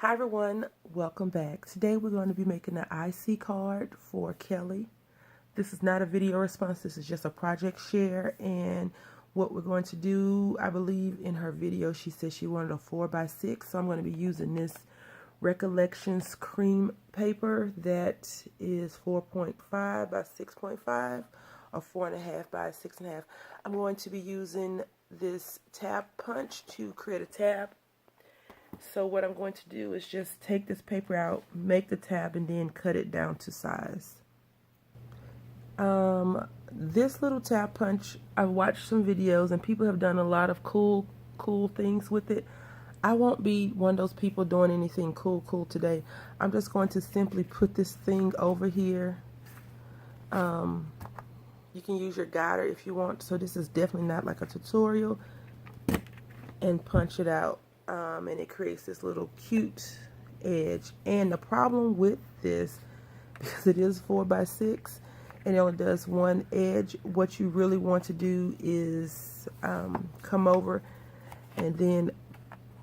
Hi everyone, welcome back. Today we're going to be making an IC card for Kelly. This is not a video response, this is just a project share, and what we're going to do, I believe in her video she said she wanted a 4x6, so I'm going to be using this Recollections cream paper that is 4.5 by 6.5 or 4.5 by 6.5. I'm going to be using this tab punch to create a tab. So what I'm going to do is just take this paper out, make the tab, and then cut it down to size. This little tab punch, I've watched some videos and people have done a lot of cool things with it. I won't be one of those people doing anything cool today. I'm just going to simply put this thing over here. You can use your guider if you want, so this is definitely not like a tutorial, and punch it out. And it creates this little cute edge. And the problem with this, because it is 4x6 and it only does one edge, what you really want to do is come over and then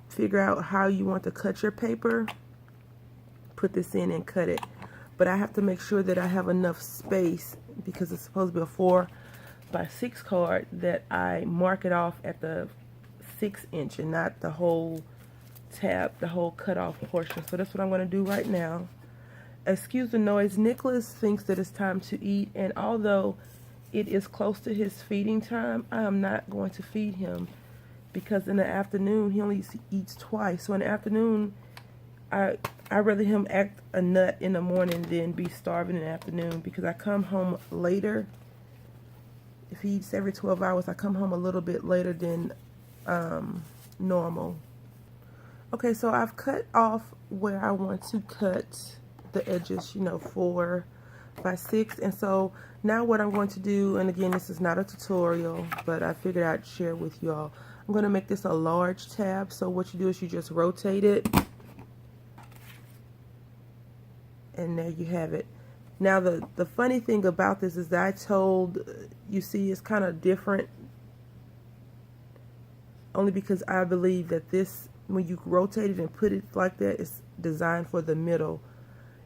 figure out how you want to cut your paper, put this in and cut it. But I have to make sure that I have enough space, because it's supposed to be a 4x6 card, that I mark it off at the 6" and not the whole tab, the whole cut off portion. So that's what I'm going to do right now. Excuse the noise. Nicholas thinks that it's time to eat, and although it is close to his feeding time, I am not going to feed him, because in the afternoon he only eats twice. So in the afternoon I'd rather him act a nut in the morning than be starving in the afternoon, because I come home later. If he eats every 12 hours, I come home a little bit later than normal. Okay, so I've cut off where I want to cut the edges, 4x6. And so now what I'm going to do, and again, this is not a tutorial, but I figured I'd share with you all. I'm going to make this a large tab. So what you do is you just rotate it, and there you have it. Now the funny thing about this is that I told you, see, it's kind of different, only because I believe that this, when you rotate it and put it like that, it's designed for the middle.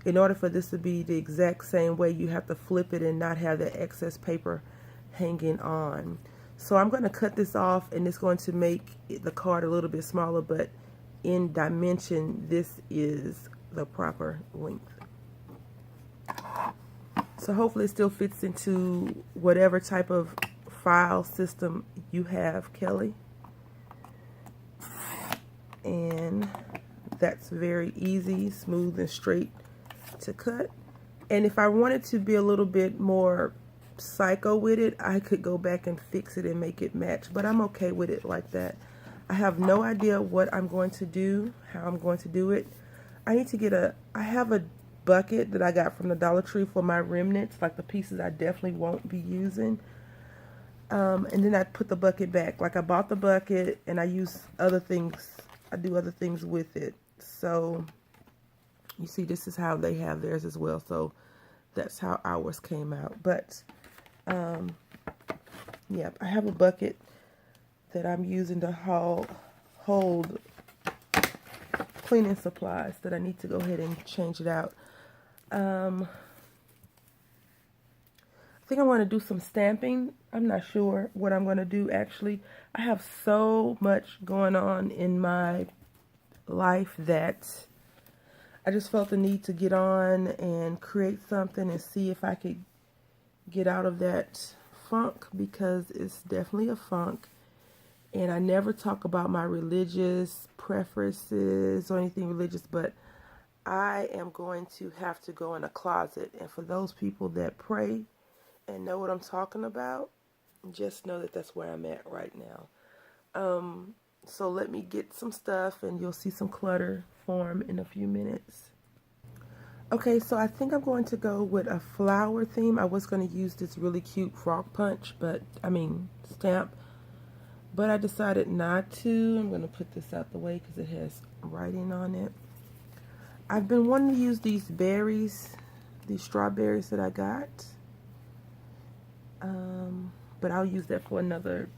In order for this to be the exact same way, you have to flip it and not have the excess paper hanging on. So I'm going to cut this off, and it's going to make the card a little bit smaller, but in dimension, this is the proper length. So hopefully it still fits into whatever type of file system you have, Kelly. And that's very easy, smooth and straight to cut. And if I wanted to be a little bit more psycho with it, I could go back and fix it and make it match, but I'm okay with it like that. I have no idea what I'm going to do, how I'm going to do it. I need to get I have a bucket that I got from the Dollar Tree for my remnants, like the pieces I definitely won't be using. And then I put the bucket back. Like, I bought the bucket and I use other things. I do other things with it. So you see, this is how they have theirs as well. So that's how ours came out. But yeah, I have a bucket that I'm using to hold cleaning supplies that I need to go ahead and change it out. I think I want to do some stamping. I'm not sure what I'm going to do, actually. I have so much going on in my life that I just felt the need to get on and create something and see if I could get out of that funk, because it's definitely a funk. And I never talk about my religious preferences or anything religious, but I am going to have to go in a closet. And for those people that pray and know what I'm talking about, just know that that's where I'm at right now. So let me get some stuff, and you'll see some clutter form in a few minutes. Okay, so I think I'm going to go with a flower theme. I was going to use this really cute frog punch, stamp, but I decided not to. I'm going to put this out the way because it has writing on it. I've been wanting to use these berries, these strawberries that I got. But I'll use that for another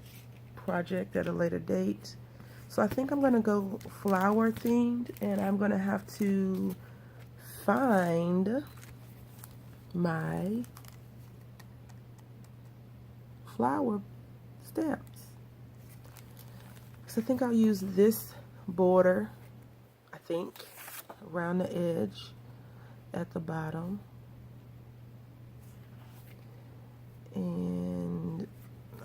project at a later date. So I think I'm going to go flower themed, and I'm going to have to find my flower stamps. So I think I'll use this border, I think, around the edge at the bottom. And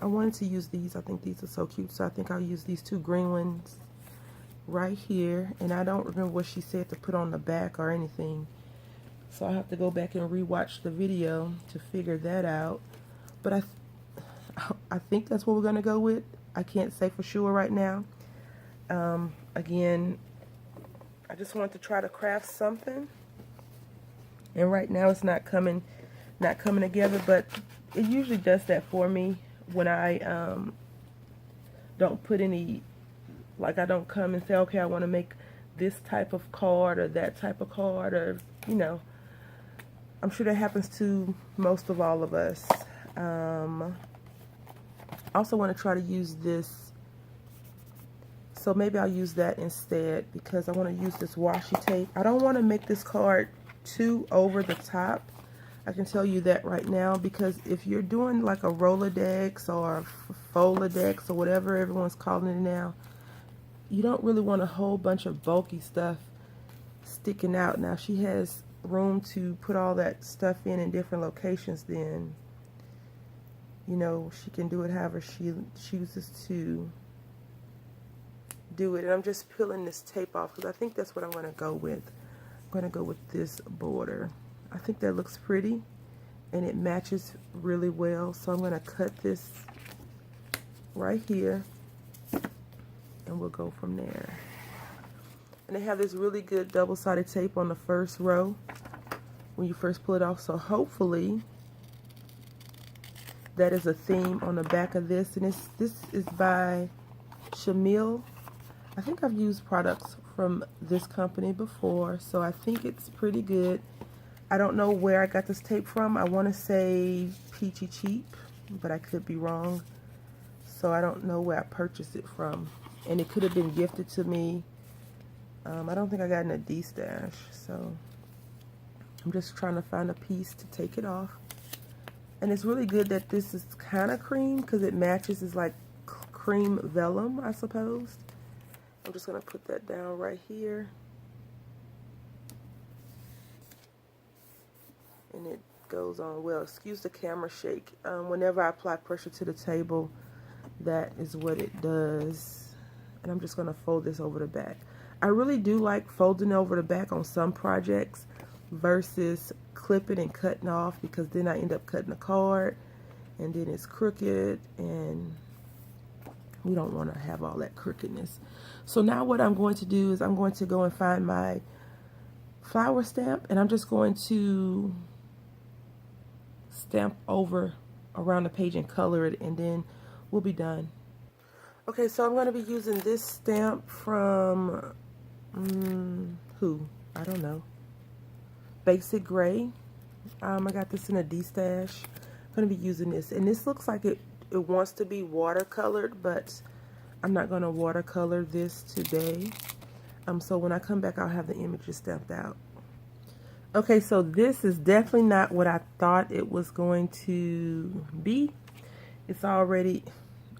I wanted to use these. I think these are so cute, so I think I'll use these two green ones right here. And I don't remember what she said to put on the back or anything, so I'll have to go back and rewatch the video to figure that out. But I think that's what we're gonna go with. I can't say for sure right now. Again, I just want to try to craft something, and right now it's not coming together, but it usually does that for me when I don't put any, like, I don't come and say, okay, I want to make this type of card or that type of card, or, you know, I'm sure that happens to most of all of us. I also want to try to use this, so maybe I'll use that instead, because I want to use this washi tape. I don't want to make this card too over the top. I can tell you that right now, because if you're doing like a Rolodex or Foladex or whatever everyone's calling it now, you don't really want a whole bunch of bulky stuff sticking out. Now, if she has room to put all that stuff in different locations, then, you know, she can do it however she chooses to do it. And I'm just peeling this tape off because I think that's what I'm going to go with. I'm going to go with this border. I think that looks pretty and it matches really well. So I'm going to cut this right here and we'll go from there. And they have this really good double-sided tape on the first row when you first pull it off. So hopefully that is a theme on the back of this. And this is by Shamil. I think I've used products from this company before, so I think it's pretty good. I don't know where I got this tape from. I want to say Peachy Cheap, but I could be wrong. So I don't know where I purchased it from. And it could have been gifted to me. I don't think I got in a D-stash. So I'm just trying to find a piece to take it off. And it's really good that this is kind of cream because it matches. It's like cream vellum, I suppose. I'm just going to put that down right here. And it goes on well. Excuse the camera shake. Whenever I apply pressure to the table, that is what it does. And I'm just going to fold this over the back. I really do like folding over the back on some projects versus clipping and cutting off, because then I end up cutting the card and then it's crooked, and we don't want to have all that crookedness. So now what I'm going to do is I'm going to go and find my flower stamp, and I'm just going to stamp over around the page and color it, and then we'll be done. Okay, so I'm going to be using this stamp from who? I don't know. Basic Gray. I got this in a D-stash. I'm going to be using this, and this looks like it wants to be watercolored, but I'm not going to watercolor this today. So when I come back, I'll have the images stamped out. Okay, so this is definitely not what I thought it was going to be. It's already,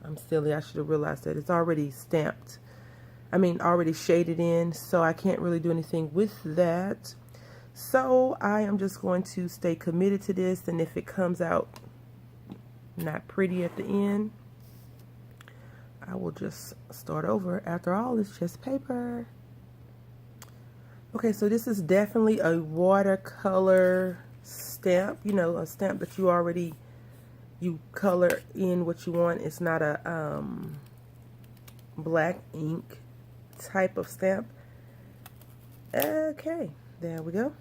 I'm silly, I should have realized that. It's already stamped. I mean, already shaded in, so I can't really do anything with that. So I am just going to stay committed to this, and if it comes out not pretty at the end, I will just start over. After all, it's just paper. Okay, so this is definitely a watercolor stamp. You know, a stamp that you color in what you want. It's not a black ink type of stamp. Okay, there we go.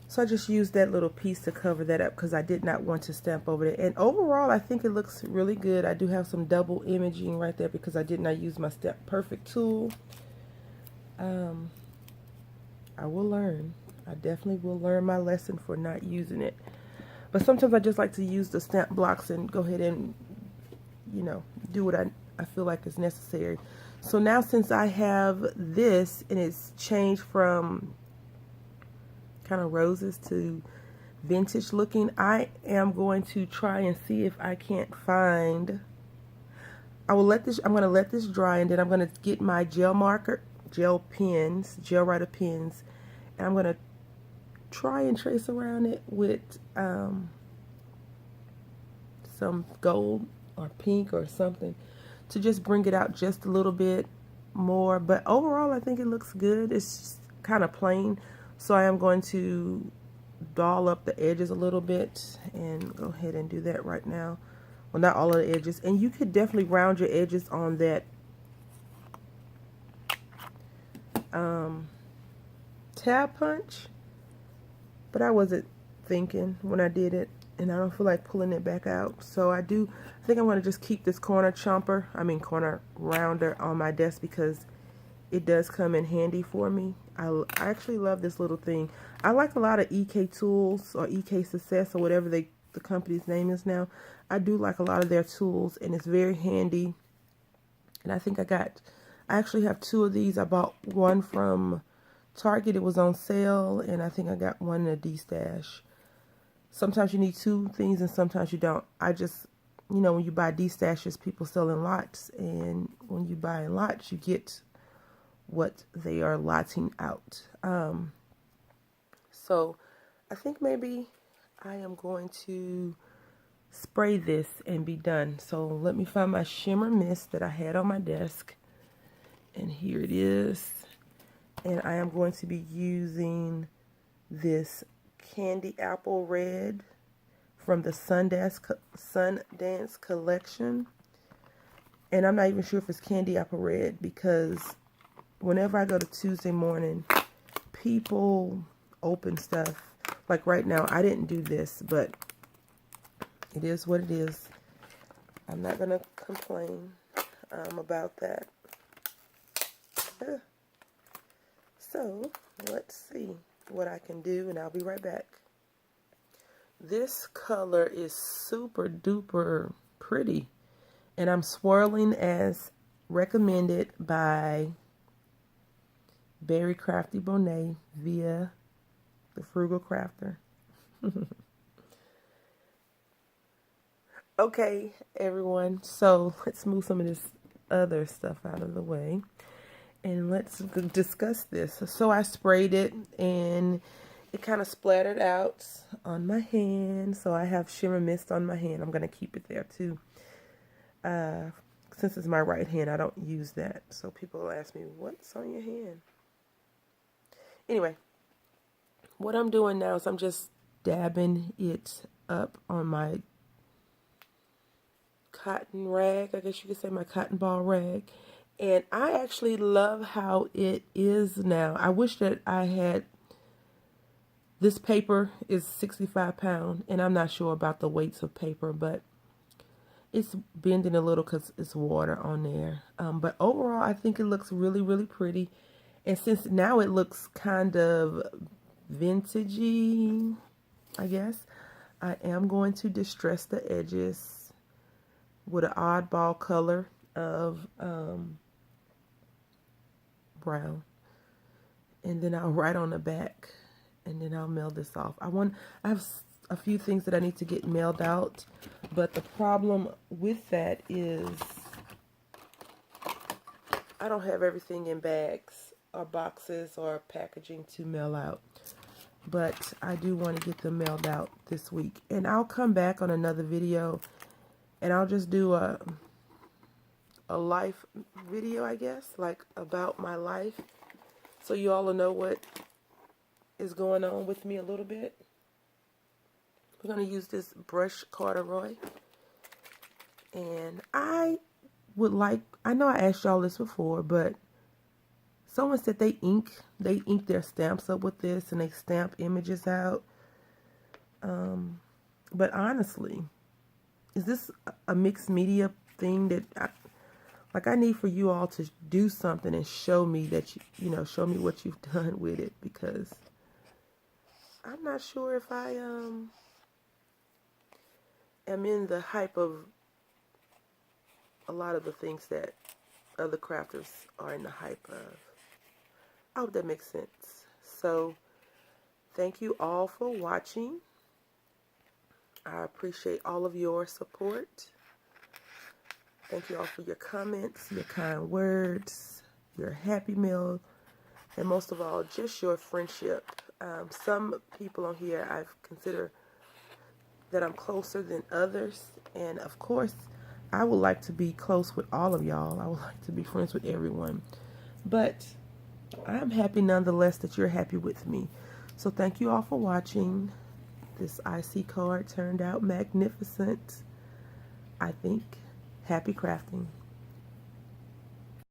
So I just used that little piece to cover that up because I did not want to stamp over it. And overall, I think it looks really good. I do have some double imaging right there because I did not use my Stamp Perfect tool. I will learn. I definitely will learn my lesson for not using it. But sometimes I just like to use the stamp blocks and go ahead and, you know, do what I feel like is necessary. So now since I have this and it's changed from kind of roses to vintage looking, I am going to try and see if I can't find, I'm going to let this dry, and then I'm going to get my gel pens, gel writer pens, and I'm going to try and trace around it with some gold or pink or something to just bring it out just a little bit more. But overall, I think it looks good. It's kind of plain, so I am going to doll up the edges a little bit and go ahead and do that right now. Well, not all of the edges, and you could definitely round your edges on that tab punch, but I wasn't thinking when I did it, and I don't feel like pulling it back out. So I think I'm going to just keep this corner rounder on my desk because it does come in handy for me. I actually love this little thing. I like a lot of EK Tools or EK Success or whatever the company's name is now. I do like a lot of their tools, and it's very handy. And I think I actually have 2 of these. I bought one from Target. It was on sale, and I think I got one in a D-Stash. Sometimes you need 2 things and sometimes you don't. I just, when you buy D-Stashes, people sell in lots, and when you buy in lots, you get what they are lotting out. So I think maybe I am going to spray this and be done. So let me find my shimmer mist that I had on my desk, and here it is. And I am going to be using this Candy Apple Red from the Sundance collection. And I'm not even sure if it's Candy Apple Red, because whenever I go to Tuesday morning, people open stuff. Like right now, I didn't do this, but it is what it is. I'm not going to complain about that. So, let's see what I can do, and I'll be right back. This color is super duper pretty, and I'm swirling as recommended by Berry Crafty Bonet via the Frugal Crafter. Okay, everyone, so let's move some of this other stuff out of the way, and let's discuss this. So I sprayed it, and it kind of splattered out on my hand. So I have shimmer mist on my hand. I'm going to keep it there too. Since it's my right hand, I don't use that. So people ask me, what's on your hand? Anyway, what I'm doing now is I'm just dabbing it up on my cotton rag. I guess you could say my cotton ball rag. And I actually love how it is now. I wish that I had, this paper is 65 pounds, and I'm not sure about the weights of paper, but it's bending a little because it's water on there. But overall, I think it looks really, really pretty. And since now it looks kind of vintagey, I guess, I am going to distress the edges with an oddball color of brown, and then I'll write on the back, and then I'll mail this off. I have a few things that I need to get mailed out, but the problem with that is I don't have everything in bags or boxes or packaging to mail out, but I do want to get them mailed out this week. And I'll come back on another video, and I'll just do a life video, I guess, like about my life, so you all will know what is going on with me a little bit. We're going to use this brush corduroy, and I know I asked y'all this before, but someone said they ink their stamps up with this, and they stamp images out. But honestly, is this a mixed media thing that I need for you all to do something and show me that show me what you've done with it, because I'm not sure if I am in the hype of a lot of the things that other crafters are in the hype of. I hope that makes sense. So thank you all for watching. I appreciate all of your support. Thank you all for your comments, your kind words, your happy meal, and most of all, just your friendship. Some people on here I've considered that I'm closer than others, and of course, I would like to be close with all of y'all. I would like to be friends with everyone, but I'm happy nonetheless that you're happy with me. So thank you all for watching. This IC card turned out magnificent, I think. Happy crafting.